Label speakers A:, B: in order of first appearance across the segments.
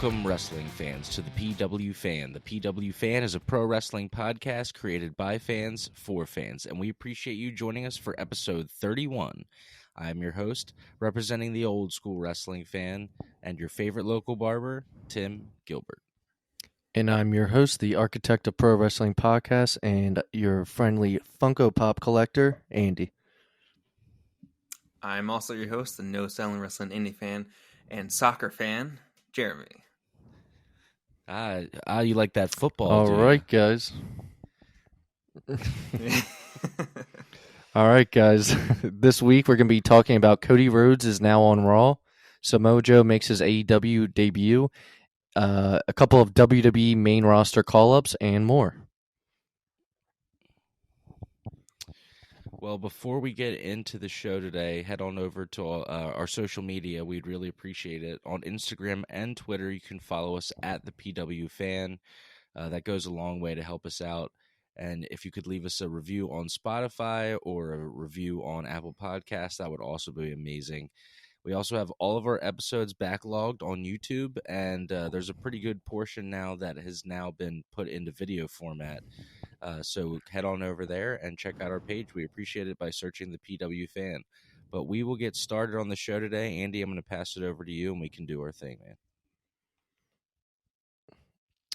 A: Welcome, wrestling fans, to the PW Fan. The PW Fan is a pro wrestling podcast created by fans for fans, and we appreciate you joining us for episode 31. I'm your host, representing the old school wrestling fan, and your favorite local barber, Tim Gilbert.
B: And I'm your host, the architect of pro wrestling podcast, and your friendly Funko Pop collector, Andy.
C: I'm also your host, the no selling wrestling indie fan and soccer fan, Jeremy.
A: You like that football,
B: All
A: dude.
B: right, guys. All right, guys. This week we're going to be talking about Cody Rhodes is now on Raw. Samoa Joe makes his AEW debut. A couple of WWE main roster call-ups and more.
A: Well, before we get into the show today, head on over to our social media. We'd really appreciate it. On Instagram and Twitter, you can follow us at the PW Fan. That goes a long way to help us out. And if you could leave us a review on Spotify or a review on Apple Podcasts, that would also be amazing. We also have all of our episodes backlogged on YouTube, and there's a pretty good portion now that has now been put into video format. So head on over there and check out our page. We appreciate it by searching the PW Fan. But we will get started on the show today. Andy, I'm going to pass it over to you, and we can do our thing, man.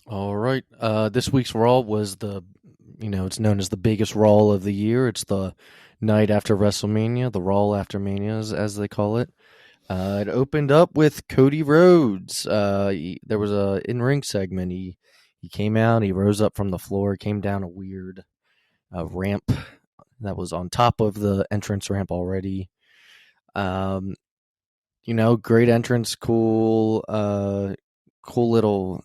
B: All right. This week's Raw was it's known as the biggest Raw of the year. It's the night after WrestleMania, the Raw after Mania, as they call it. It opened up with Cody Rhodes. There was a in-ring segment. He came out, he rose up from the floor, came down a weird ramp that was on top of the entrance ramp already. Great entrance, cool little,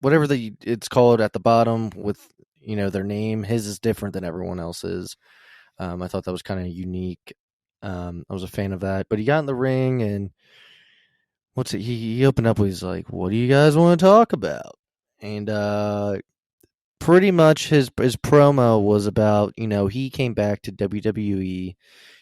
B: whatever it's called at the bottom with, their name. His is different than everyone else's. I thought that was kind of unique. I was a fan of that. But he got in the ring and he opened up with, he's like, what do you guys want to talk about? And pretty much his promo was about, he came back to WWE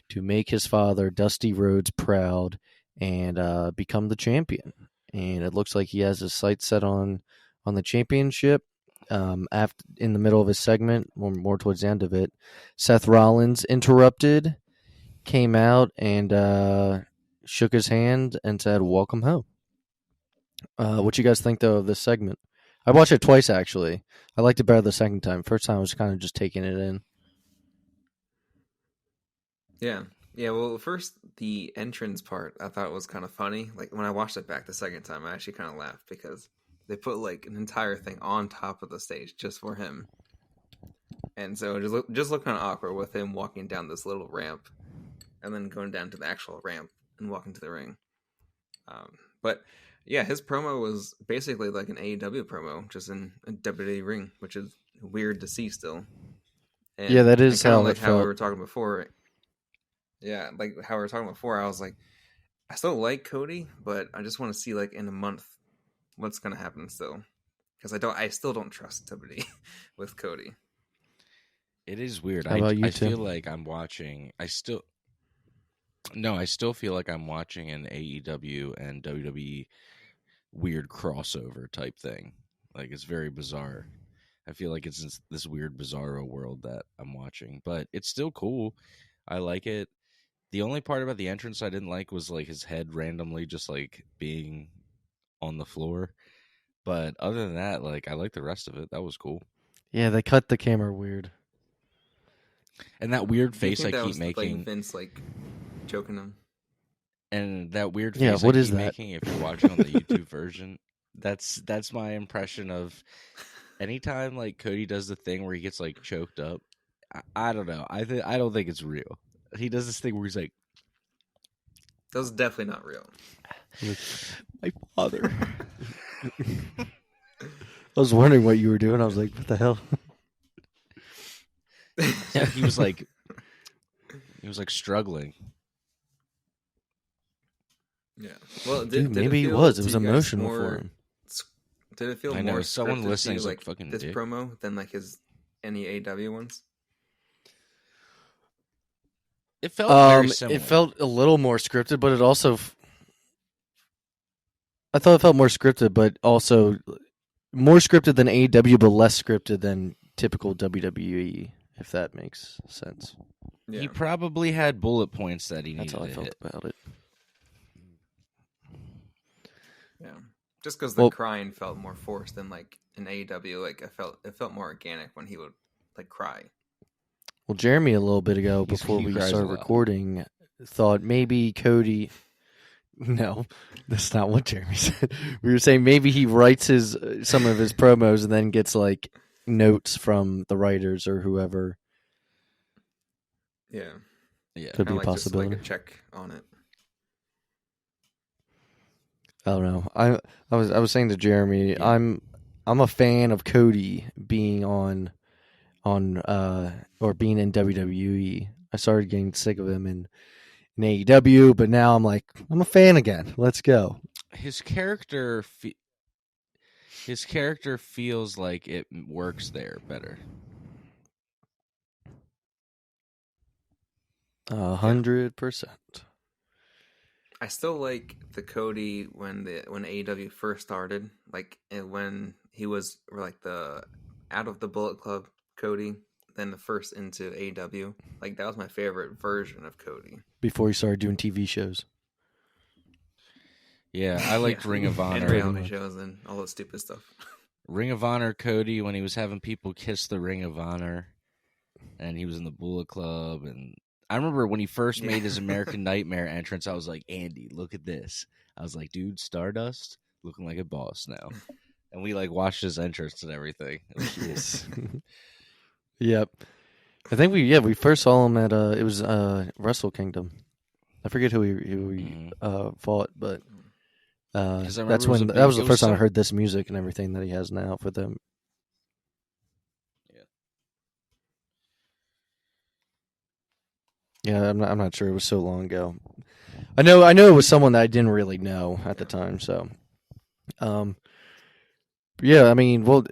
B: to make his father, Dusty Rhodes, proud and become the champion. And it looks like he has his sights set on the championship. After in the middle of his segment, more towards the end of it, Seth Rollins interrupted, came out and shook his hand and said, welcome home. What you guys think, though, of this segment? I watched it twice, actually. I liked it better the second time. First time I was kind of just taking it in.
C: Yeah. Well, first, the entrance part I thought was kind of funny. Like, when I watched it back the second time, I actually kind of laughed because they put, like, an entire thing on top of the stage just for him. And so it just looked kind of awkward with him walking down this little ramp and then going down to the actual ramp and walking to the ring. But yeah, his promo was basically like an AEW promo, just in a WWE ring, which is weird to see still. And
B: yeah, that is how
C: like
B: it
C: how
B: felt.
C: we were talking before. Yeah, like how we were talking before, I was like, I still like Cody, but I just want to see like in a month what's gonna happen still, because I still don't trust WWE with Cody.
A: It is weird.
B: How about you,
A: I
B: Tim?
A: feel like I'm watching. I still feel like I'm watching an AEW and WWE weird crossover type thing. Like, it's very bizarre. I feel like it's this weird bizarro world that I'm watching, but it's still cool. I like it. The only part about the entrance I didn't like was like his head randomly just like being on the floor. But other than that, like, I like the rest of it. That was cool.
B: Yeah, they cut the camera weird.
A: And that weird
C: Do you
A: face
C: think
A: I
C: that
A: keep
C: was,
A: making.
C: like Vince like choking him.
A: And that weird
B: Yeah,
A: face
B: what
A: I
B: is
A: keep
B: that?
A: making, if you're watching on the YouTube version, that's my impression of anytime like Cody does the thing where he gets like choked up. I don't know. I don't think it's real. He does this thing where he's like,
C: That was definitely not real.
A: my father.
B: I was wondering what you were doing. I was like, what the hell?
A: Yeah, he was like struggling.
C: Yeah. Well,
B: Dude,
C: did
B: maybe
C: it
B: it
C: feel
B: was. It
C: to
B: was
C: you guys
B: emotional
C: more,
B: for him.
C: Did it feel
A: I know,
C: more
A: someone
C: scripted
A: listening
C: to
A: is
C: you,
A: like,
C: like
A: fucking
C: this
A: dick.
C: promo than like any AEW ones?
A: It felt very similar.
B: It felt a little more scripted, but it also I thought it felt more scripted, but also more scripted than AEW, but less scripted than typical WWE, if that makes sense.
C: Yeah.
A: He probably had bullet points that he
B: That's
A: needed
B: how I
A: to
B: felt
A: hit.
B: about it.
C: Yeah. Just because the crying felt more forced than like in AEW, like it felt more organic when he would like cry.
B: Well, Jeremy a little bit ago, before
A: he
B: we
A: cries a
B: started
A: lot.
B: recording, thought maybe Cody. No, that's not what Jeremy said. We were saying maybe he writes some of his promos and then gets like notes from the writers or whoever.
C: Yeah.
A: Yeah.
B: Could be a
C: Like just
B: possibility.
C: like a check on it.
B: I don't know. I was saying to Jeremy,
C: Yeah.
B: I'm a fan of Cody being on or being in WWE. I started getting sick of him in AEW, but now I'm like, I'm a fan again. Let's go.
A: His character feels like it works there better.
B: 100%.
C: I still like the Cody when AEW first started, like when he was like the out of the Bullet Club Cody, then the first into AEW. Like that was my favorite version of Cody.
B: Before he started doing TV shows.
A: Yeah, I liked Ring of Honor.
C: And reality shows and all that stupid stuff.
A: Ring of Honor Cody when he was having people kiss the Ring of Honor, and he was in the Bullet Club. And I remember when he first made his American Nightmare entrance, I was like, Andy, look at this. I was like, dude, Stardust looking like a boss now. And we like watched his entrance and everything. It was cool.
B: Yep. I think we first saw him at it was Wrestle Kingdom. I forget who he fought, but that's when that was the first time I heard this music and everything that he has now for them. Yeah, I'm not sure. It was so long ago. I know it was someone that I didn't really know at the time. So, yeah. I mean, well,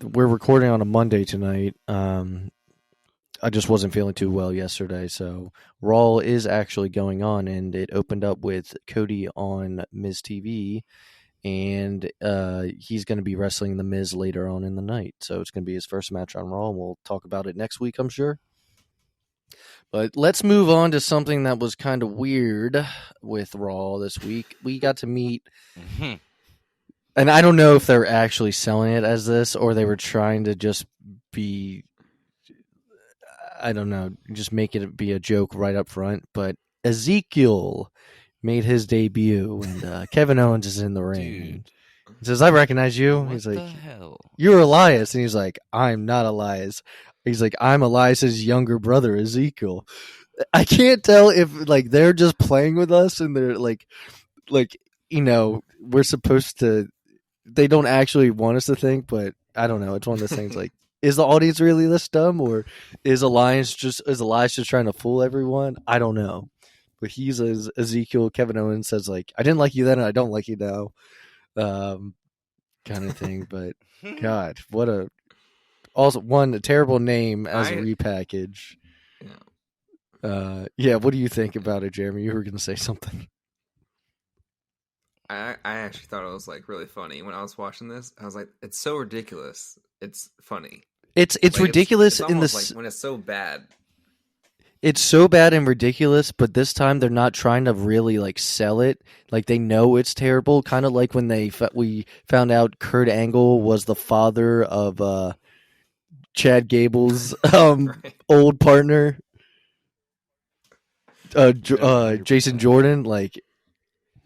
B: we're recording on a Monday tonight. I just wasn't feeling too well yesterday, so Raw is actually going on, and it opened up with Cody on Miz TV, and he's going to be wrestling The Miz later on in the night. So it's going to be his first match on Raw, and we'll talk about it next week, I'm sure. But let's move on to something that was kind of weird with Raw this week. We got to meet, and I don't know if they're actually selling it as this or they were trying to just be, I don't know, just make it be a joke right up front. But Ezekiel made his debut, and Kevin Owens is in the ring.
A: Dude.
B: He says, I recognize you.
A: What
B: He's
A: the
B: like,
A: hell?
B: You're Elias. And he's like, I'm not Elias. He's like, I'm Elias's younger brother, Ezekiel. I can't tell if like they're just playing with us and they're like we're supposed to. They don't actually want us to think, but I don't know. It's one of those things. Like, is the audience really this dumb, or is Elias just trying to fool everyone? I don't know. But he's Ezekiel. Kevin Owens says like, I didn't like you then, and I don't like you now, kind of thing. But God, what a terrible name as a repackage. Yeah. What do you think about it, Jeremy? You were going to say something.
C: I actually thought it was like really funny when I was watching this. I was like, it's so ridiculous. It's funny.
B: It's like, ridiculous it's in this
C: like when it's so bad.
B: It's so bad and ridiculous, but this time they're not trying to really like sell it. Like they know it's terrible. Kind of like when we found out Kurt Angle was the father of Chad Gable's right. old partner, Jason Jordan. Like,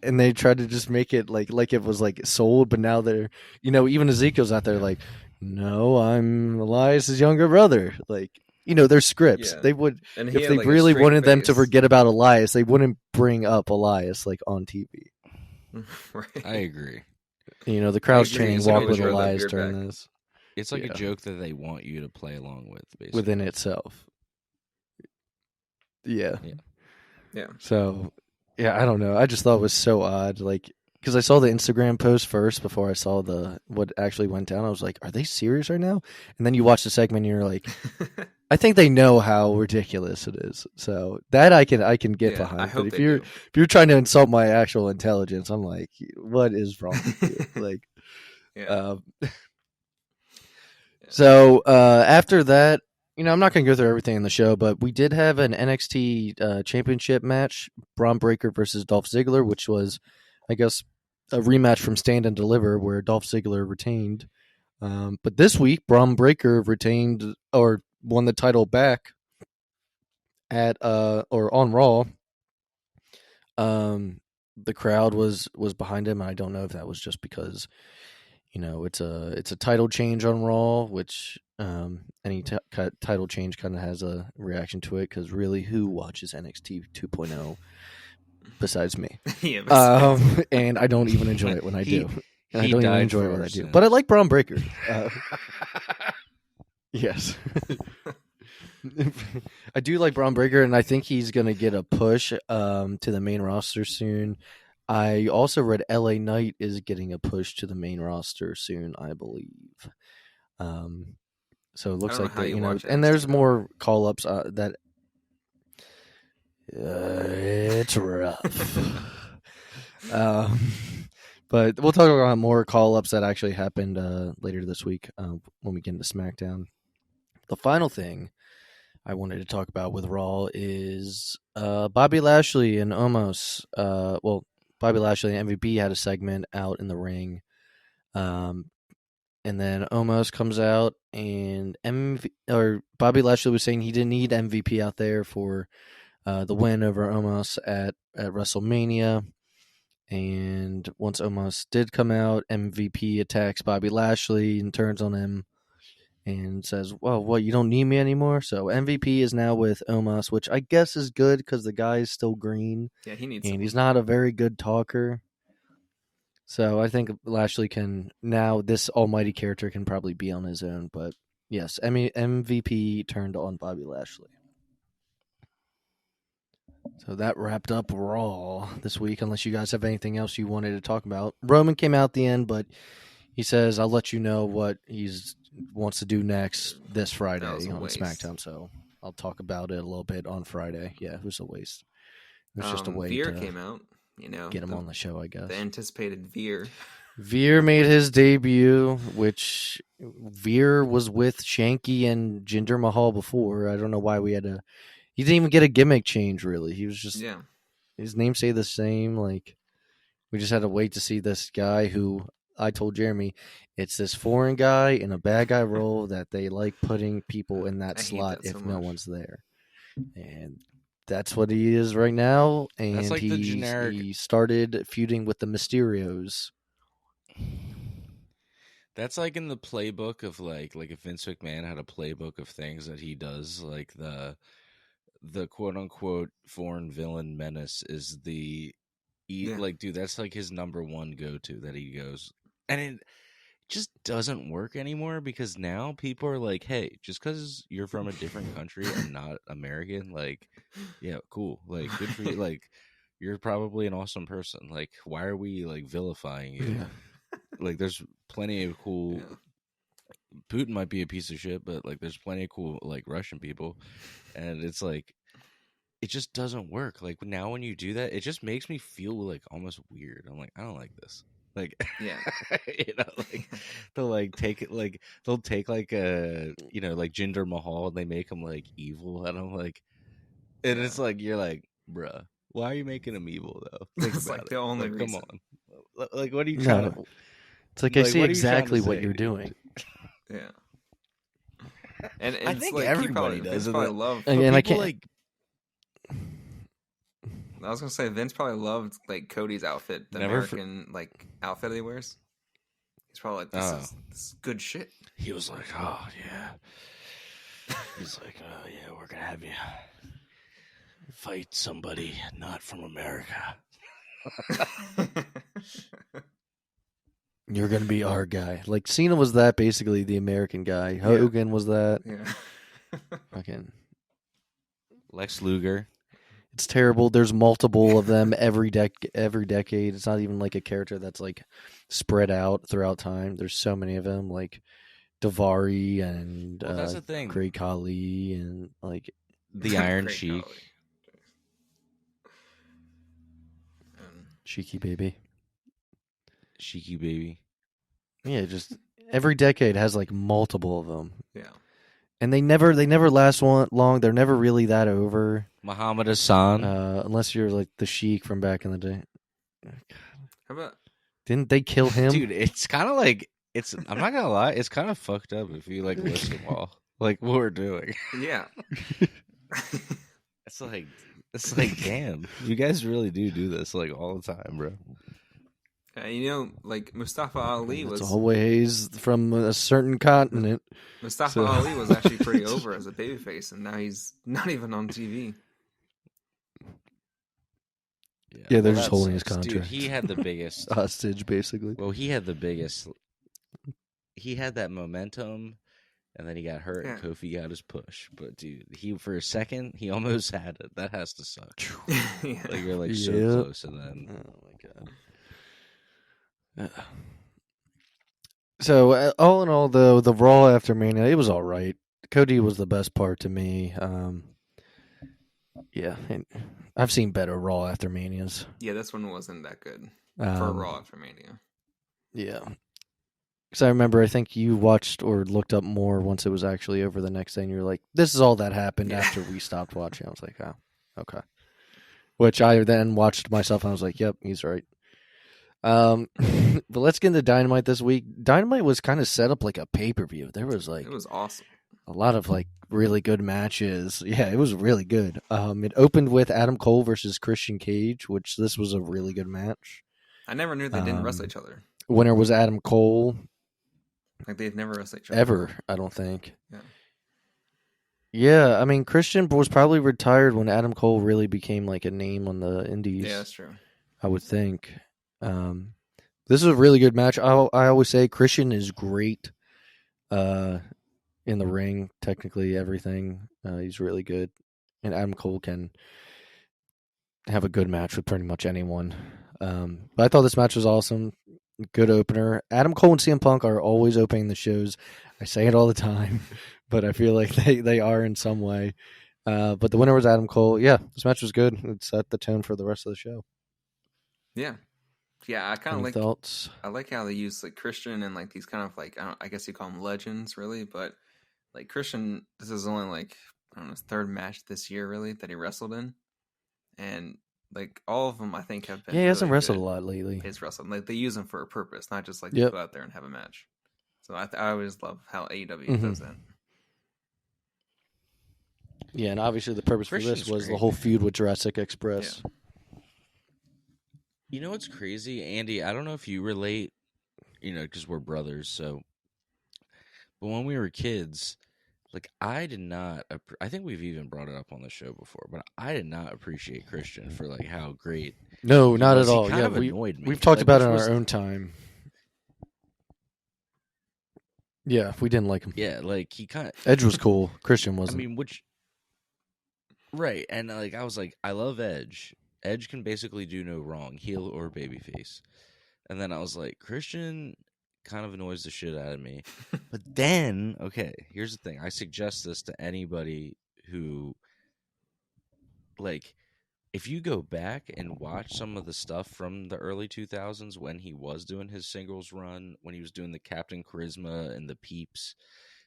B: and they tried to just make it like it was like sold, but now they're even Ezekiel's out there like, no, I'm Elias's younger brother. Like. They're scripts. Yeah. They would, if they like really wanted them to forget about Elias, they wouldn't bring up Elias like on TV.
A: Right. I agree.
B: The crowd's chanting "Walk with Elias" during this.
A: It's like a joke that they want you to play along with, basically.
B: Within itself. Yeah. So, I don't know. I just thought it was so odd. Like, because I saw the Instagram post first before I saw what actually went down. I was like, are they serious right now? And then you watch the segment and you're like, I think they know how ridiculous it is. So that I can get behind.
C: I hope
B: but if you're trying to insult my actual intelligence, I'm like, what is wrong with you? Like,
C: yeah.
B: So after that, I'm not going to go through everything in the show, but we did have an NXT championship match, Braun Breaker versus Dolph Ziggler, which was, I guess, a rematch from Stand and Deliver where Dolph Ziggler retained. But this week, Braun Breaker retained or won the title back at or on Raw. The crowd was behind him. I don't know if that was just because it's a title change on Raw, which any title change kind of has a reaction to it because really, who watches NXT 2.0 besides me?
C: Yeah,
B: and I don't even enjoy it when I do. I don't even enjoy it when I do.
A: sins.
B: But I like Braun Breaker. Yes. I do like Braun Breaker, and I think he's going to get a push to the main roster soon. I also read LA Knight is getting a push to the main roster soon, I believe. So it looks like that, and there's more call-ups that it's rough. But we'll talk about more call-ups that actually happened later this week when we get into SmackDown. The final thing I wanted to talk about with Raw is Bobby Lashley and Omos. Bobby Lashley and MVP had a segment out in the ring. And then Omos comes out and Bobby Lashley was saying he didn't need MVP out there for the win over Omos at WrestleMania. And once Omos did come out, MVP attacks Bobby Lashley and turns on him and says, well, what, you don't need me anymore? So MVP is now with Omos, which I guess is good because the guy is still green.
C: Yeah, he needs
B: and
C: someone.
B: He's not a very good talker. So I think Lashley can now, this almighty character can probably be on his own. But yes, MVP turned on Bobby Lashley. So that wrapped up Raw this week, unless you guys have anything else you wanted to talk about. Roman came out at the end, but he says, I'll let you know what he wants to do next this Friday on SmackDown. So I'll talk about it a little bit on Friday. Yeah, it was a waste. It was just a way
C: Veer
B: to
C: came out,
B: get him on the show, I guess.
C: The anticipated Veer.
B: Veer made his debut, which Veer was with Shanky and Jinder Mahal before. I don't know why we had to... He didn't even get a gimmick change, really. He was just...
C: Yeah.
B: His name stayed the same. Like, we just had to wait to see this guy who... I told Jeremy, it's this foreign guy in a bad guy role that they like putting people in that slot if no one's there. And that's what he is right now. And
A: that's like the generic...
B: he started feuding with the Mysterios.
A: That's like in the playbook of like if Vince McMahon had a playbook of things that he does, like the quote unquote foreign villain menace is like, dude, that's like his number one go-to that he goes. And it just doesn't work anymore because now people are like, hey, just because you're from a different country and not American, like, yeah, cool. Like, good for you. Like, you're probably an awesome person. Like, why are we, like, vilifying you?
B: Yeah.
A: Like, there's plenty of cool... Yeah. Putin might be a piece of shit, but, like, there's plenty of cool, like, Russian people. And it's like... It just doesn't work. Like, now when you do that, it just makes me feel, like, almost weird. I'm like, I don't like this. Like,
C: yeah,
A: like they'll like take it, like they'll take like a like Jinder Mahal and they make him like evil, and I'm like, and it's like you're like, bruh, why are you making him evil though? Think
C: it's
A: about
C: like
A: it.
C: the only
A: like,
C: reason.
A: Come on, like what are you trying to?
B: It's like I see exactly what you're doing.
C: Yeah, and
A: I think like, everybody does.
C: Probably love,
B: and I can't
A: like.
C: I was gonna say Vince probably loved like Cody's outfit, the American like outfit that he wears. He's probably like, this is good shit.
A: He was like, oh yeah. He's like, oh yeah, we're gonna have you fight somebody not from America.
B: You're gonna be our guy. Like Cena was that, basically the American guy. Hogan was that.
C: Yeah.
B: Fucking
A: Lex Luger.
B: It's terrible. There's multiple of them every decade. It's not even like a character that's like spread out throughout time. There's so many of them, like Davari and
A: Well, that's the thing.
B: Great Khali and like
A: The Iron
C: Great
A: Sheik.
C: Khali.
B: Sheiky Baby.
A: Sheiky Baby.
B: Yeah, just every decade has like multiple of them.
C: Yeah.
B: And they never last long. They're never really that over.
A: Muhammad Hassan.
B: Unless you're like the Sheik from back in the day.
C: How about
B: Didn't they kill him?
A: Dude, it's kind of like I'm not gonna lie, it's kind of fucked up if you like listen while like what we're doing.
C: yeah?
A: It's like damn, you guys really do this like all the time, bro.
C: You know, like Mustafa Ali was
B: It's always from a certain continent.
C: Mustafa Ali was actually pretty over as a babyface, and now he's not even on TV.
B: Yeah, they're just holding his contract.
A: Dude, he had the biggest
B: hostage, basically.
A: Well, he had the biggest. He had that momentum, and then he got hurt, and Kofi got his push. But dude, he for a second he almost had it. That has to suck.
C: Yeah.
A: Like you're like so close, and then
B: oh my god. So all in all, though, the Raw after Mania, it was all right. Cody was the best part to me. Yeah, I've seen better Raw after Manias.
C: Yeah, this one wasn't that good for Raw after Mania.
B: Yeah, because I remember, I think you watched or looked up more once it was actually over the next day, and you're like, "This is all that happened after we stopped watching." I was like, "Oh, okay." Which I then watched myself, and I was like, "Yep, he's right." But let's get into Dynamite this week. Dynamite was kind of set up like a pay-per-view. There was like
C: It was awesome.
B: a lot of like really good matches. Yeah, it was really good. It opened with Adam Cole versus Christian Cage, which this was a really good match.
C: I never knew they didn't wrestle each other.
B: Winner was Adam Cole.
C: Like they've never wrestled each other
B: Ever,
C: before.
B: I don't think.
C: Yeah.
B: Yeah, I mean, Christian was probably retired when Adam Cole really became like a name on the indies.
C: Yeah, that's true.
B: I would think. This is a really good match. I always say Christian is great in the ring, technically everything. He's really good. And Adam Cole can have a good match with pretty much anyone. But I thought this match was awesome. Good opener. Adam Cole and CM Punk are always opening the shows. I say it all the time, but I feel like they are in some way. But the winner was Adam Cole. Yeah, this match was good. It set the tone for the rest of the show.
C: Yeah. Yeah, I kind of like
B: thoughts.
C: I like how they use like Christian and like these kind of like I guess you call them legends really, but like Christian, this is only like I don't know his third match this year really that he wrestled in, and like all of them I think have been.
B: Yeah, he hasn't
C: really
B: wrestled
C: good.
B: a lot lately.
C: He's wrestled like they use him for a purpose, not just like
B: Yep.
C: to go out there and have a match. So I always love how AEW does that.
B: Yeah, and obviously the purpose
A: Christian's
B: for this was
A: great.
B: the whole feud with Jurassic Express.
C: Yeah.
A: You know what's crazy, Andy? I don't know if you relate, because we're brothers. So, but when we were kids, like I did not. I think we've even brought it up on the show before, but I did not appreciate Christian for like how great.
B: No,
A: he
B: not
A: was.
B: at
A: He
B: all.
A: kind
B: Yeah,
A: of annoyed me.
B: we've talked
A: Like,
B: about it
A: which
B: in
A: was-
B: our own time. Yeah, we didn't like him.
A: Yeah, like he kind of.
B: Edge was cool. Christian
A: I
B: wasn't.
A: mean, right, and like I was like, I love Edge. Edge can basically do no wrong, heel or babyface. And then I was like, Christian kind of annoys the shit out of me. But then, okay, here's the thing. I suggest this to anybody who, like, if you go back and watch some of the stuff from the early 2000s when he was doing his singles run, when he was doing the Captain Charisma and the Peeps,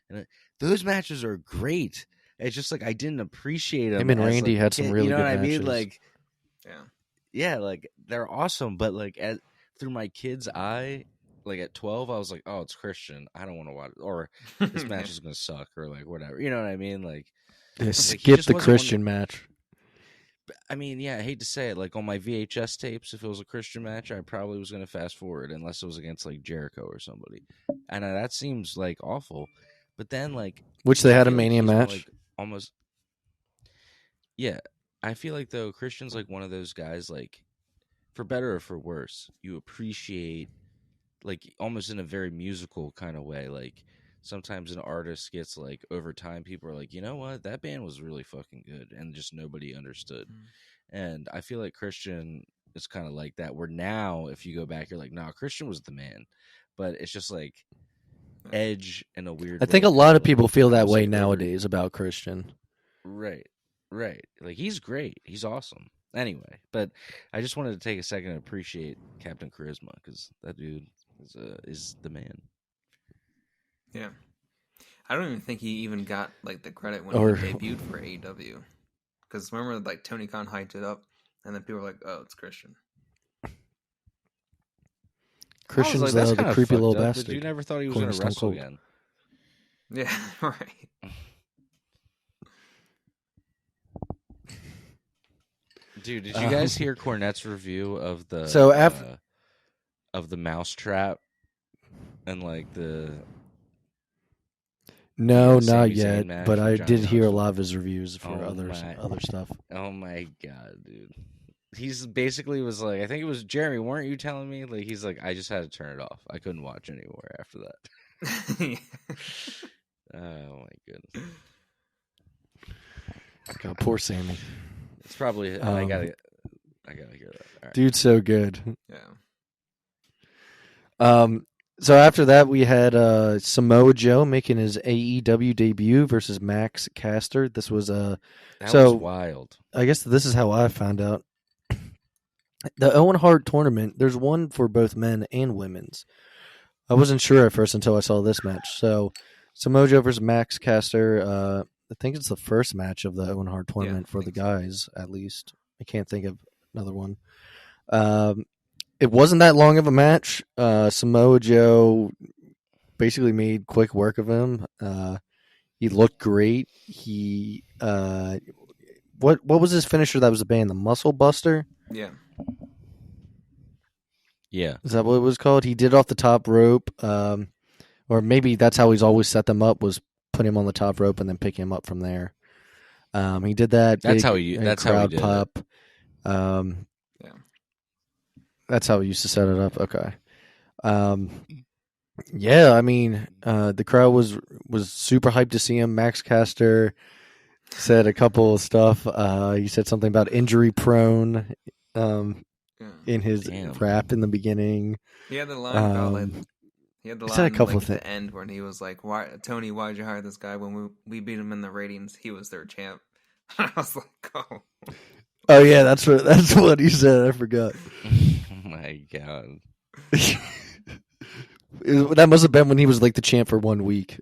A: and those matches are great. It's just like I didn't appreciate them.
B: Him and
A: as,
B: Randy
A: like,
B: had some
A: kid,
B: really
A: you know
B: good
A: what I mean?
B: matches.
A: Like,
C: Yeah.
A: like they're awesome, but like through my kid's eye, like at 12, I was like, oh, it's Christian. I don't want to watch it. Or this match is gonna suck, or like whatever. You know what I mean? Like,
B: Skip
A: just
B: the
A: wasn't
B: Christian match.
A: I mean, yeah, I hate to say it. Like on my VHS tapes, if it was a Christian match, I probably was gonna fast forward unless it was against like Jericho or somebody. And that seems like awful. But then like,
B: Which they
A: I
B: had a
A: feel like
B: Mania
A: he's more,
B: match.
A: like, almost. Yeah, I feel like though Christian's like one of those guys, like for better or for worse, you appreciate like almost in a very musical kind of way. Like sometimes an artist gets like over time, people are like, you know what, that band was really fucking good, and just nobody understood. And I feel like Christian is kind of like that. Where now, if you go back, you're like, nah, Christian was the man. But it's just like Edge in a weird.
B: I think
A: way
B: a lot
A: kinda,
B: of people
A: like,
B: feel
A: I
B: that
A: would
B: way
A: say
B: nowadays about Christian.
A: Right. Like he's great. He's awesome. Anyway, but I just wanted to take a second to appreciate Captain Charisma because that dude is the man.
C: Yeah. I don't even think he even got like the credit when
B: Or-
C: he debuted for AEW. Because remember, like Tony Khan hyped it up, and then people were like, "Oh, it's Christian."
B: Christian's
A: I was like, that's
B: the
A: kinda
B: creepy
A: fucked
B: little
A: up,
B: bastard.
A: but you never thought he was
B: according
A: going
B: to
A: to
B: Stone
A: wrestle
B: Cold.
A: again.
C: Yeah, right.
A: Dude, did you guys hear Cornette's review of the of the mousetrap and like the
B: No,
A: the
B: not
A: Sami Zayn
B: yet.
A: match
B: But
A: with
B: I
A: Johnny
B: did hear a
A: Knoxville?
B: lot of his reviews for
A: Oh
B: other stuff.
A: Oh my god, dude. He's basically was like, I think it was Jeremy, weren't you telling me? Like he's like, I just had to turn it off. I couldn't watch anymore after that. Oh my goodness.
B: God, poor Sammy.
A: It's probably I gotta hear that. All right.
B: Dude's so good.
C: Yeah.
B: So after that, we had Samoa Joe making his AEW debut versus Max Caster. This was
A: That was wild.
B: I guess this is how I found out. The Owen Hart tournament, there's one for both men and women's. I wasn't sure at first until I saw this match. So Samoa Joe versus Max Caster. I think it's the first match of the Owen Hart tournament for the guys, at least. I can't think of another one. It wasn't that long of a match. Samoa Joe basically made quick work of him. He looked great. He what was his finisher that was a band? The Muscle Buster?
C: Yeah.
A: Yeah.
B: Is that what it was called? He did off the top rope. Or maybe that's how he's always set them up, was put him on the top rope and then pick him up from there. He did that.
A: That's how he did
B: pop.
A: it.
C: Yeah.
B: That's how he used to set it up. Okay. Yeah, I mean, the crowd was super hyped to see him. Max Caster said a couple of stuff. He said something about injury prone in his rap in the beginning.
C: He had the line about like he had the line like, at the end when he was like, "Why, Tony? Why'd you hire this guy when we beat him in the ratings? He was their champ." I was like, "Oh."
B: Oh yeah, that's what he said. I forgot.
A: Oh my god.
B: That must have been when he was like the champ for 1 week,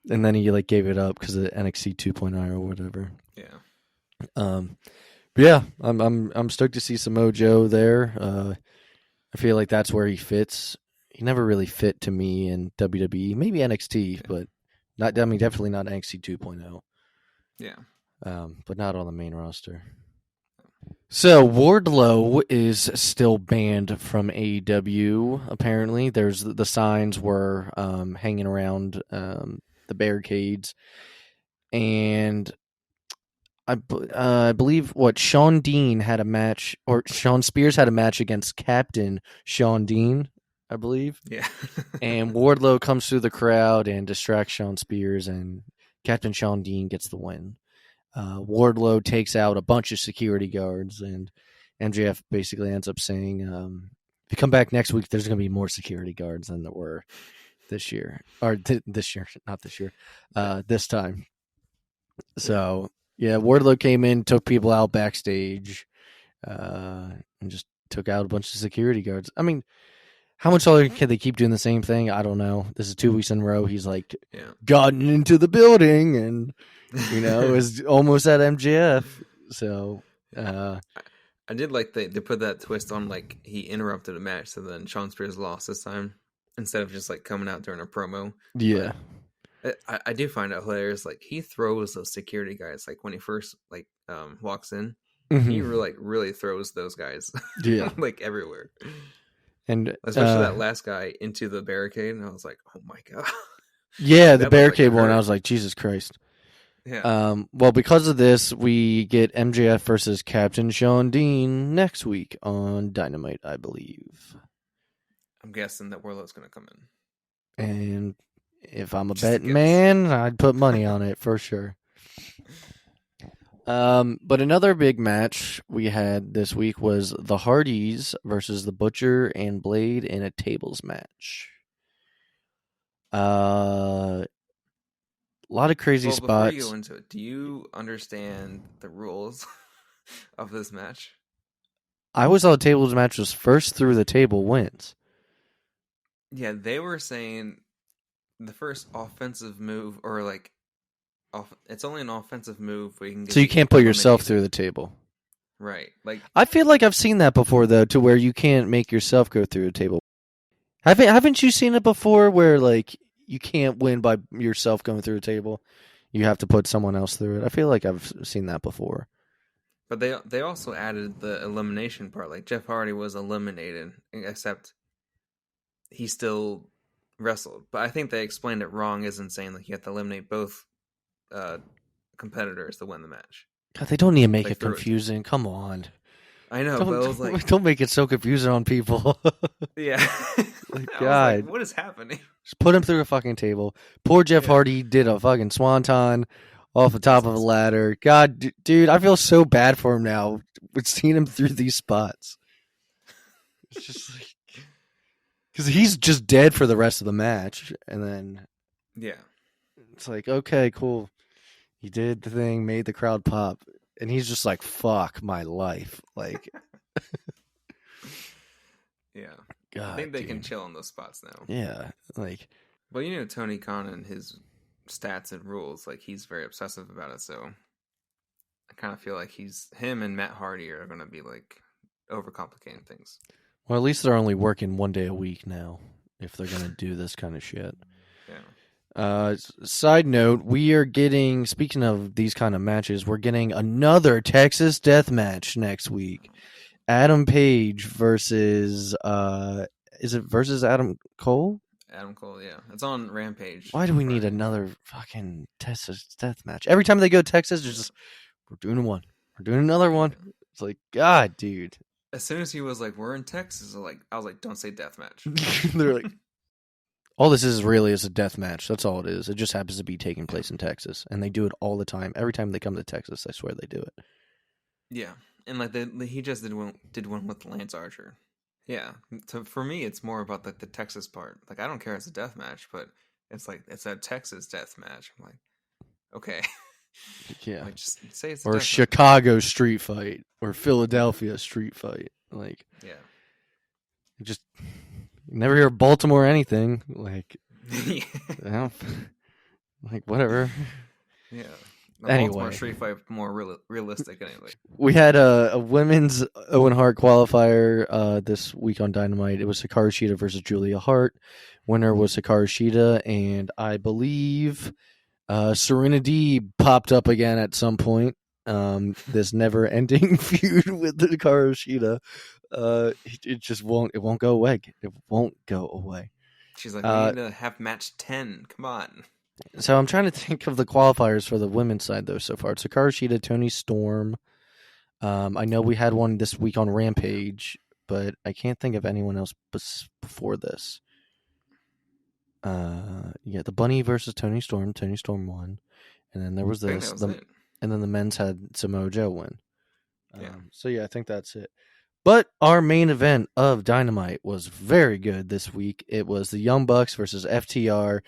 B: and then he like gave it up because of NXT 2.0 or whatever.
C: Yeah.
B: But yeah, I'm stoked to see Samoa Joe there. I feel like that's where he fits. He never really fit to me in WWE, maybe NXT, but not. I mean, definitely not NXT 2.0.
C: Yeah.
B: But not on the main roster. So Wardlow is still banned from AEW. Apparently, the signs were hanging around the barricades, and I believe Sean Dean had a match, or Sean Spears had a match against Captain Sean Dean, I believe.
C: Yeah.
B: And Wardlow comes through the crowd and distracts Sean Spears, and Captain Sean Dean gets the win. Wardlow takes out a bunch of security guards, and MJF basically ends up saying, if you come back next week, there's going to be more security guards than there were this year. Or this year, not this year, this time. So, yeah, Wardlow came in, took people out backstage, and just took out a bunch of security guards. I mean, how much longer can they keep doing the same thing? I don't know. This is 2 weeks in a row. He's like gotten into the building and, is almost at MJF. So,
C: I did like they put that twist on, like, he interrupted a match, so then Sean Spears lost this time instead of just like coming out during a promo.
B: Yeah.
C: But I do find it hilarious. Like, he throws those security guys, like when he first like walks in, he really throws those guys like everywhere.
B: And
C: especially that last guy into the barricade, and I was like, "Oh my god!"
B: Yeah, the barricade one. I was like, "Jesus Christ!"
C: Yeah.
B: Well, because of this, we get MJF versus Captain Sean Dean next week on Dynamite, I believe.
C: I'm guessing that Wardlow's going to come in.
B: And If I'm a
C: Just a
B: betting
C: guess.
B: man, I'd put money on it for sure. But another big match we had this week was the Hardees versus the Butcher and Blade in a tables match. A lot of crazy
C: Well, before you
B: spots.
C: go into it, do you understand the rules of this match?
B: I always thought tables match was first through the table wins.
C: Yeah, they were saying the first offensive move, or like, it's only an offensive move where you can get
B: So you can't put yourself
C: eliminated.
B: through the table.
C: Right. Like,
B: I feel like I've seen that before, though, to where you can't make yourself go through a table. Haven't you seen it before where, like, you can't win by yourself going through a table? You have to put someone else through it. I feel like I've seen that before.
C: but they also added the elimination part. Like, Jeff Hardy was eliminated, except he still wrestled. But I think they explained it wrong, isn't saying like you have to eliminate both competitors to win the match.
B: God, they don't need to make
C: Like,
B: it confusing. Come on.
C: I know, but I was like,
B: Don't make it so confusing on people.
C: yeah.
B: Like,
C: I was
B: God.
C: like, what is happening?
B: Just put him through a fucking table. Poor Jeff Hardy did a fucking swanton off the top of a ladder. God, dude, I feel so bad for him now with seeing him through these spots. It's just like, because he's just dead for the rest of the match, and then it's like, okay, cool, he did the thing, made the crowd pop, and he's just like, fuck my life, like.
C: Yeah.
B: God,
C: I think they can chill on those spots now.
B: Yeah, like.
C: Well, you know, Tony Khan and his stats and rules, like, he's very obsessive about it, so I kind of feel like him and Matt Hardy are going to be, like, overcomplicating things.
B: Well, at least they're only working 1 day a week now, if they're going to do this kind of shit.
C: Yeah.
B: Side note, we are getting, speaking of these kind of matches, we're getting another Texas death match next week. Adam Page versus, is it versus Adam Cole?
C: Adam Cole, yeah. It's on Rampage.
B: Why do we need another fucking Texas death match? Every time they go to Texas, it's just, we're doing one. We're doing another one. It's like, God, dude.
C: As soon as he was like, we're in Texas, I was like, don't say death match.
B: They're like, all this is really is a death match. That's all it is. It just happens to be taking place in Texas, and they do it all the time. Every time they come to Texas, I swear they do it.
C: Yeah, and like he just did one with Lance Archer. Yeah, for me, it's more about like the Texas part. Like, I don't care it's a death match, but it's like it's a Texas death match. I'm like, okay,
B: yeah,
C: like, just say it's
B: or Chicago street fight or Philadelphia street fight. Like,
C: yeah,
B: just you never hear of Baltimore anything. Like, like whatever.
C: Yeah.
B: Anyway,
C: Baltimore street fight more realistic anyway.
B: We had a women's Owen Hart qualifier this week on Dynamite. It was Hikaru Shida versus Julia Hart. Winner was Hikaru Shida, and I believe Serena Deeb popped up again at some point. This never-ending feud with Hikaru Shida. It just won't go away. It won't go away.
C: She's like, we need to have match 10. Come on.
B: So I'm trying to think of the qualifiers for the women's side, though, so far. It's Hikaru Shida, Toni Storm. I know we had one this week on Rampage, but I can't think of anyone else before this. Yeah, the Bunny versus Toni Storm. Toni Storm won. And then there was this. And then the men's had Samoa Joe win. So, yeah, I think that's it. But our main event of Dynamite was very good this week. It was the Young Bucks versus FTR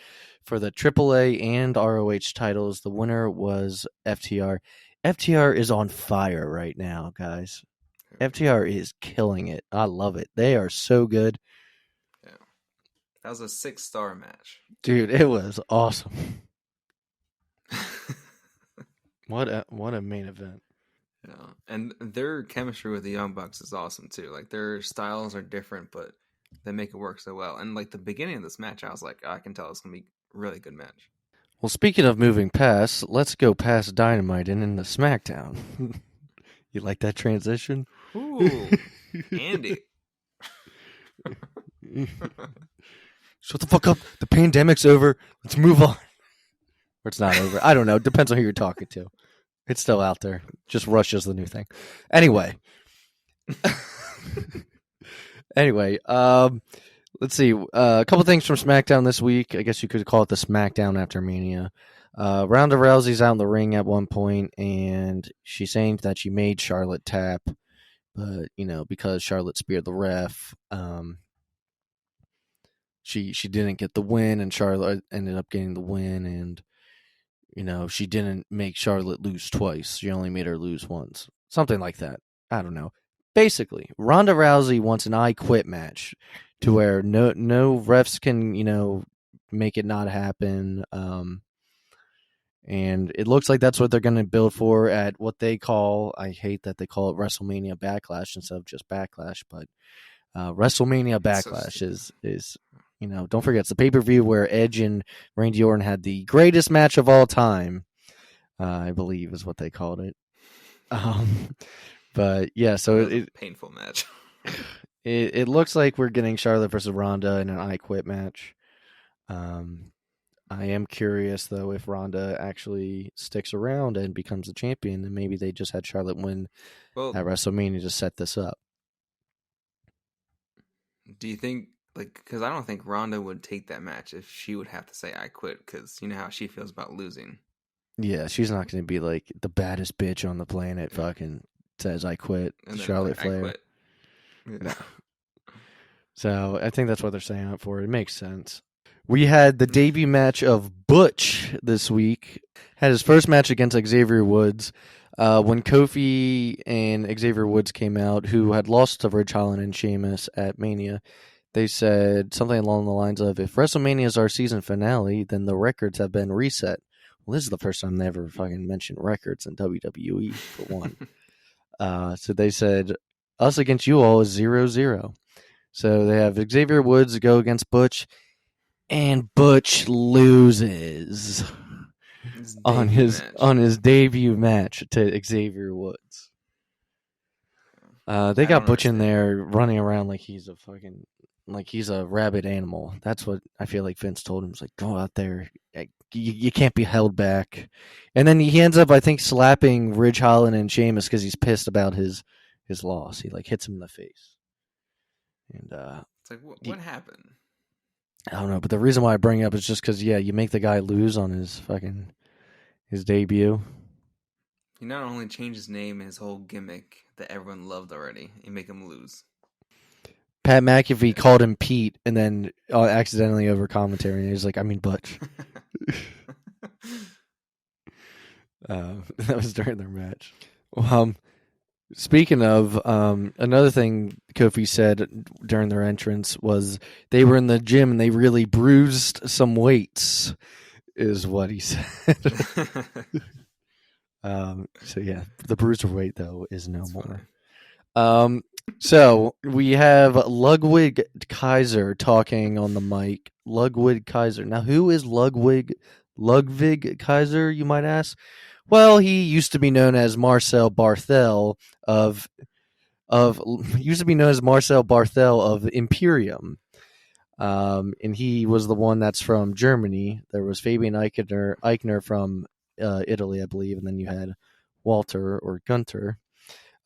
B: for the AAA and ROH titles. The winner was FTR. FTR is on fire right now, guys. FTR is killing it. I love it. They are so good.
C: Yeah. That was a 6-star match.
B: Dude, it was awesome. What a main event.
C: Yeah, and their chemistry with the Young Bucks is awesome too. Like, their styles are different, but they make it work so well. And like the beginning of this match, I was like, I can tell it's gonna be a really good match.
B: Well, speaking of moving past, let's go past Dynamite and into SmackDown. You like that transition?
C: Ooh, Andy.
B: Shut the fuck up. The pandemic's over. Let's move on. Or it's not over. I don't know. Depends on who you're talking to. It's still out there. Just Russia's the new thing. Anyway. Let's see. A couple things from SmackDown this week. I guess you could call it the SmackDown after Mania. Ronda Rousey's out in the ring at one point, and she's saying that she made Charlotte tap, but because Charlotte speared the ref, she didn't get the win, and Charlotte ended up getting the win, and she didn't make Charlotte lose twice. She only made her lose once, something like that. I don't know. Basically, Ronda Rousey wants an I Quit match to where no refs can make it not happen. And it looks like that's what they're going to build for at what they call, I hate that they call it WrestleMania Backlash instead of just Backlash, but WrestleMania Backlash is don't forget, it's the pay-per-view where Edge and Randy Orton had the greatest match of all time, I believe is what they called it. But yeah, so
C: it was a painful match.
B: It looks like we're getting Charlotte versus Ronda in an I Quit match. I am curious, though, if Ronda actually sticks around and becomes a champion, and maybe they just had Charlotte win at WrestleMania to set this up.
C: Do you think, because I don't think Ronda would take that match if she would have to say I quit, because you know how she feels about losing.
B: Yeah, she's not going to be like the baddest bitch on the planet fucking says I quit, Charlotte Flair.
C: I quit. Yeah.
B: So I think that's what they're saying up for. It makes sense. We had the debut match of Butch this week. Had his first match against Xavier Woods. When Kofi and Xavier Woods came out, who had lost to Ridge Holland and Sheamus at Mania, they said something along the lines of, if WrestleMania is our season finale, then the records have been reset. Well, this is the first time they ever fucking mentioned records in WWE, for one. So they said, us against you all is 0-0. So they have Xavier Woods go against Butch, and Butch loses on his debut match to Xavier Woods. They got Butch in there running around like he's a rabid animal. That's what I feel like Vince told him. He's like, go out there. You can't be held back. And then he ends up, I think, slapping Ridge Holland and Sheamus because he's pissed about his loss. He hits him in the face. And
C: it's like, what happened?
B: I don't know, but the reason why I bring it up is just because, you make the guy lose on his debut.
C: You not only change his name and his whole gimmick that everyone loved already, you make him lose.
B: Pat McAfee called him Pete and then accidentally over commentary, and he's like, I mean Butch. That was during their match. Speaking of, another thing Kofi said during their entrance was they were in the gym and they really bruised some weights, is what he said. So yeah, the bruiser weight though is no more. So we have Ludwig Kaiser talking on the mic. Ludwig Kaiser. Now, who is Ludwig Kaiser, you might ask? Well, he used to be known as Marcel Barthel of Imperium. And he was the one that's from Germany. There was Fabian Eichner from Italy, I believe, and then you had Walter or Gunter.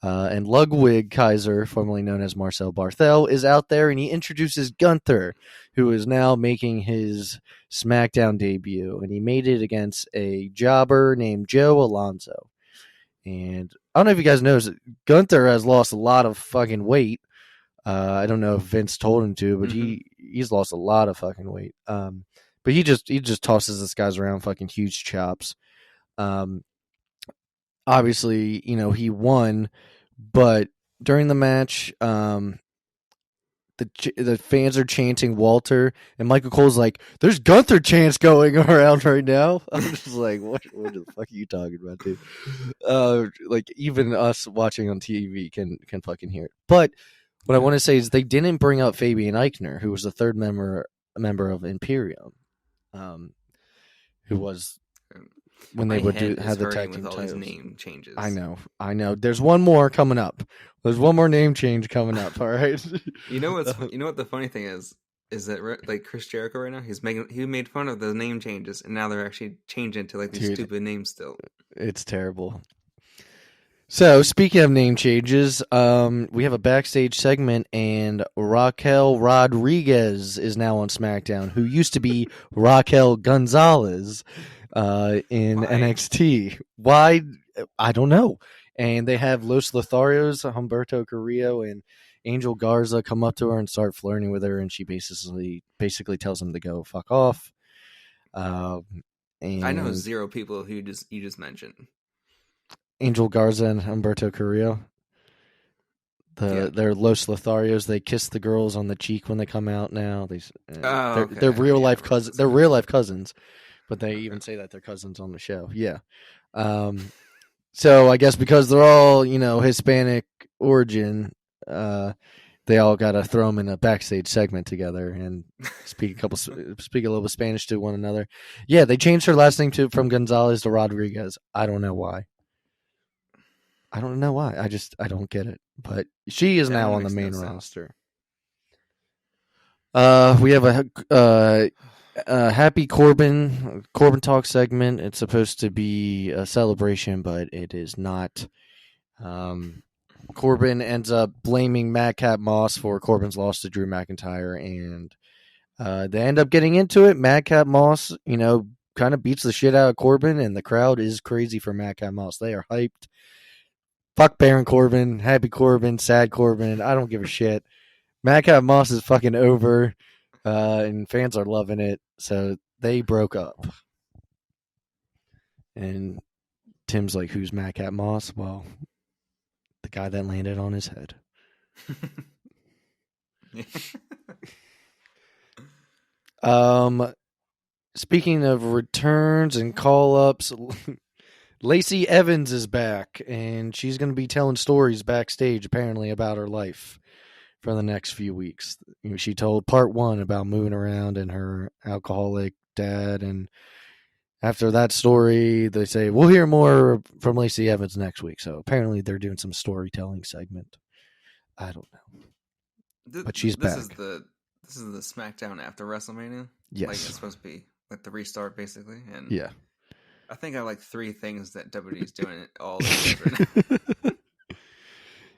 B: And Ludwig Kaiser, formerly known as Marcel Barthel, is out there, and he introduces Gunther, who is now making his SmackDown debut, and he made it against a jobber named Joe Alonzo. And I don't know if you guys know, Gunther has lost a lot of fucking weight. I don't know if Vince told him to, but he's lost a lot of fucking weight. But he just tosses this guy's around, fucking huge chops. Obviously, he won, but during the match, the fans are chanting Walter, and Michael Cole's like, "There's Gunther chants going around right now." I'm just like, "What the fuck are you talking about, dude?" Even us watching on TV can fucking hear it. But what I want to say is they didn't bring up Fabian Eichner, who was the third member of Imperium, who was. When they would have the tag team titles.
C: Name changes.
B: I know. There's one more coming up. There's one more name change coming up. All right.
C: You know what the funny thing is that Chris Jericho right now he made fun of the name changes, and now they're actually changing to these stupid names still.
B: It's terrible. So, speaking of name changes, we have a backstage segment, and Raquel Rodriguez is now on SmackDown, who used to be Raquel Gonzalez in
C: Why?
B: NXT. Why? I don't know. And they have Los Lotharios, Humberto Carrillo, and Angel Garza come up to her and start flirting with her, and she basically tells them to go fuck off. And
C: I know 0 people who you just mentioned.
B: Angel Garza and Humberto Carrillo. They're Los Lotharios. They kiss the girls on the cheek when they come out now. They're real life cousins. They're real life cousins, but they even say that they're cousins on the show. Yeah. So I guess because they're all Hispanic origin, they all got to throw them in a backstage segment together and speak a little bit Spanish to one another. Yeah, they changed her last name from Gonzalez to Rodriguez. I don't know why. I don't get it. But she is now on the main roster. We have a Happy Corbin Talk segment. It's supposed to be a celebration, but it is not. Corbin ends up blaming Madcap Moss for Corbin's loss to Drew McIntyre, and they end up getting into it. Madcap Moss, kind of beats the shit out of Corbin, and the crowd is crazy for Madcap Moss. They are hyped. Fuck Baron Corbin, Happy Corbin, Sad Corbin. I don't give a shit. Madcap Moss is fucking over, and fans are loving it. So they broke up. And Tim's like, who's Madcap Moss? Well, the guy that landed on his head. Speaking of returns and call-ups, Lacey Evans is back, and she's going to be telling stories backstage, apparently, about her life for the next few weeks. She told part 1 about moving around and her alcoholic dad, and after that story, they say, we'll hear more from Lacey Evans next week. So apparently they're doing some storytelling segment. I don't know. But she's back.
C: This is the SmackDown after WrestleMania?
B: Yes.
C: Like, it's supposed to be like the restart, basically. And
B: yeah.
C: I think I like 3 things that WWE's doing all different.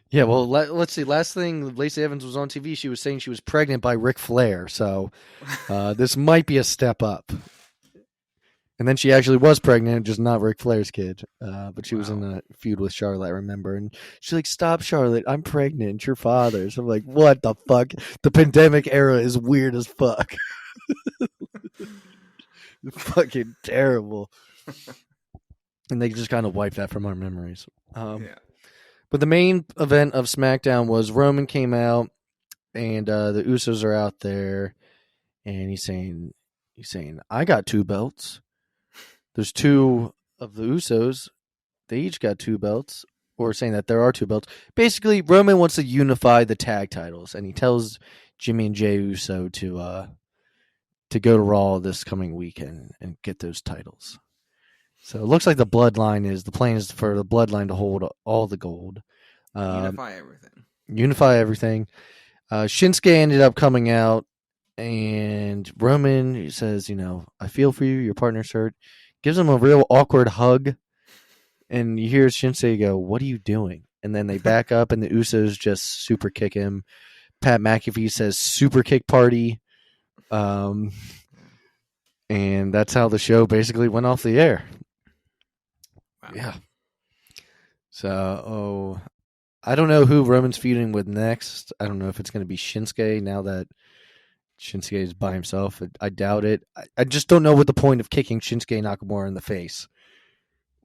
B: Yeah, well, let's see. Last thing, Lacey Evans was on TV. She was saying she was pregnant by Ric Flair. So this might be a step up. And then she actually was pregnant, just not Ric Flair's kid. But she was in a feud with Charlotte, I remember. And she's like, stop, Charlotte. I'm pregnant. Your father. So I'm like, what the fuck? The pandemic era is weird as fuck. Fucking terrible. And they just kind of wiped that from our memories. But the main event of SmackDown was Roman came out, and the Usos are out there. And he's saying, I got 2 belts. There's 2 of the Usos. They each got 2 belts, or saying that there are 2 belts. Basically, Roman wants to unify the tag titles, and he tells Jimmy and Jey Uso to go to Raw this coming weekend and get those titles. So it looks like the plan is for the Bloodline to hold all the gold. Unify everything. Shinsuke ended up coming out, and Roman says, I feel for you. Your partner's hurt. Gives him a real awkward hug, and you hear Shinsuke go, what are you doing? And then they back up, and the Usos just super kick him. Pat McAfee says super kick party. And that's how the show basically went off the air.
C: Wow.
B: Yeah. So, I don't know who Roman's feuding with next. I don't know if it's going to be Shinsuke now that Shinsuke is by himself. I doubt it. I just don't know what the point of kicking Shinsuke Nakamura in the face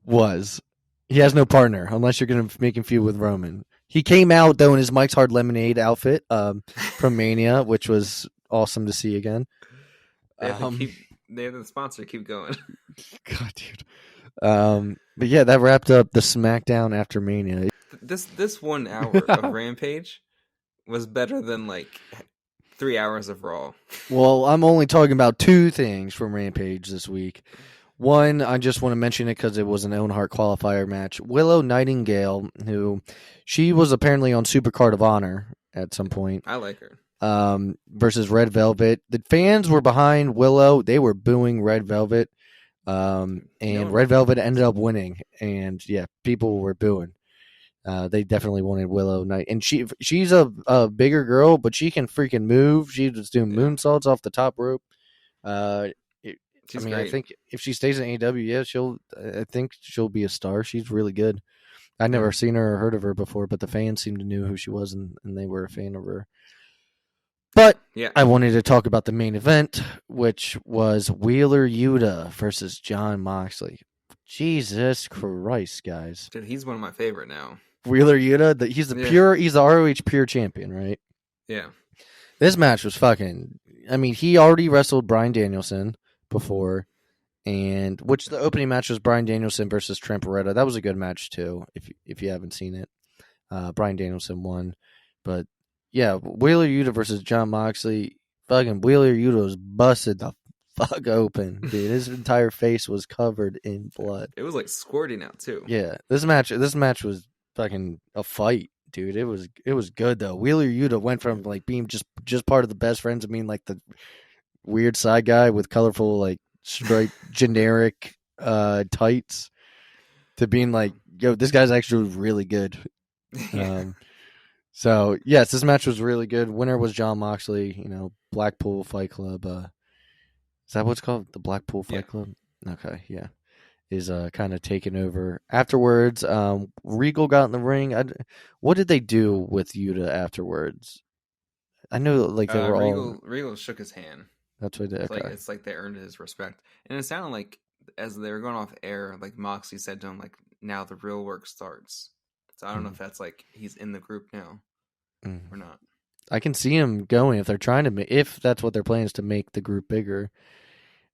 B: was. He has no partner unless you're going to make him feud with Roman. He came out, though, in his Mike's Hard Lemonade outfit from Mania, which was awesome to see again.
C: They have the sponsor. Keep going.
B: God, dude. But yeah, that wrapped up the SmackDown after Mania.
C: This 1 hour of Rampage was better than like 3 hours of Raw.
B: Well, I'm only talking about 2 things from Rampage this week. One, I just want to mention it because it was an Owen Hart qualifier match. Willow Nightingale, who she was apparently on Supercard of Honor at some point.
C: I like her.
B: Versus Red Velvet. The fans were behind Willow. They were booing Red Velvet. And Red Velvet ended up winning. And yeah, people were booing. They definitely wanted Willow Night, and she's a bigger girl, but she can freaking move. She was doing moonsaults off the top rope.
C: She's
B: I
C: great.
B: think if she stays in AEW, I think she'll be a star. She's really good. I'd never seen her or heard of her before, but the fans seemed to know who she was, and they were a fan of her. But I wanted to talk about the main event, which was Wheeler Yuta versus Jon Moxley. Jesus Christ, guys!
C: Dude, he's one of my favorite now.
B: Wheeler Yuta, he's the ROH pure champion, right?
C: Yeah.
B: This match was fucking. I mean, he already wrestled Bryan Danielson before, and which the opening match was Bryan Danielson versus Trent Beretta. That was a good match too. If you haven't seen it, Bryan Danielson won, but yeah, Wheeler Yuta versus Jon Moxley. Fucking Wheeler Yuta was busted the fuck open, dude. His entire face was covered in blood.
C: It was like squirting out too.
B: Yeah, this match was fucking a fight, dude. It was good though. Wheeler Yuta went from like being just part of the best friends to being like the weird side guy with colorful like striped generic tights to being like, yo, this guy's actually really good. So yes, this match was really good. Winner was Jon Moxley, Blackpool Fight Club. Is that what it's called? The Blackpool Fight Club? Okay, yeah. Is kind of taking over. Afterwards, Regal got in the ring. What did they do with Yuta afterwards? I know like they were all...
C: Regal shook his hand.
B: That's what they did. Okay.
C: It's like they earned his respect. And it sounded like as they were going off air, like Moxley said to him, like, now the real work starts. So I don't know if that's like he's in the group now or not.
B: I can see him going if they're trying to if that's what their plan is, to make the group bigger.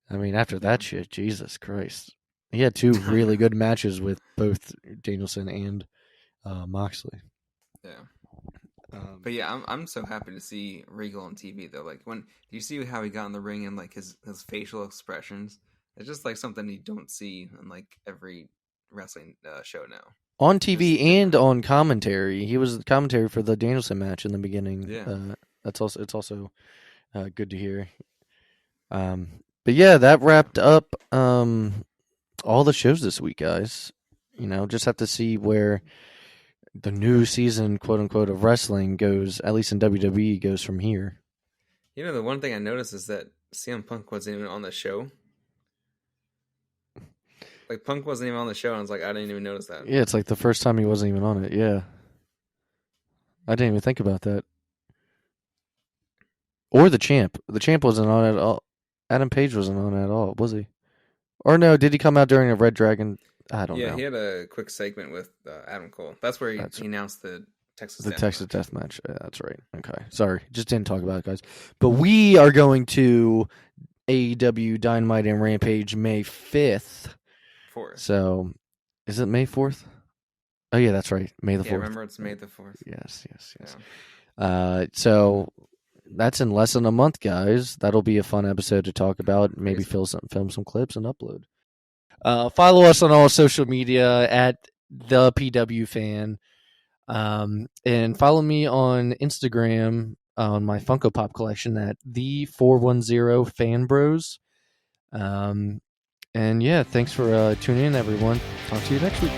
B: I mean, after that shit, Jesus Christ. He had two really good matches with both Danielson and Moxley.
C: Yeah. But yeah, I'm so happy to see Regal on TV though. Like, when do you see how he got in the ring and like his facial expressions? It's just like something you don't see in like every wrestling show now.
B: On TV and on commentary. He was commentary for the Danielson match in the beginning.
C: Yeah.
B: It's also good to hear. But yeah, that wrapped up all the shows this week, guys. Just have to see where the new season, quote unquote, of wrestling goes, at least in WWE, goes from here.
C: The one thing I noticed is that CM Punk wasn't even on the show. Like, Punk wasn't even on the show, and I was like, I didn't even notice that.
B: Yeah, it's like the first time he wasn't even on it. Yeah. I didn't even think about that. Or the Champ. The Champ wasn't on it at all. Adam Page wasn't on it at all, was he? Or no, did he come out during a Red Dragon? I don't know.
C: Yeah, he had a quick segment with Adam Cole. That's where he announced the Texas
B: Death Match. Yeah, that's right. Okay. Sorry. Just didn't talk about it, guys. But we are going to AEW Dynamite and Rampage May 5th.
C: 4th.
B: So, is it May 4th? Oh, yeah, that's right. May the 4th.
C: Yeah, remember, it's May the 4th.
B: Yes.
C: Yeah.
B: So, that's in less than a month, guys. That'll be a fun episode to talk about. Maybe film some clips and upload. Follow us on all social media at the PW Fan, and follow me on Instagram on my Funko Pop collection at the 410 Fan Bros. And yeah, thanks for tuning in, everyone. Talk to you next week.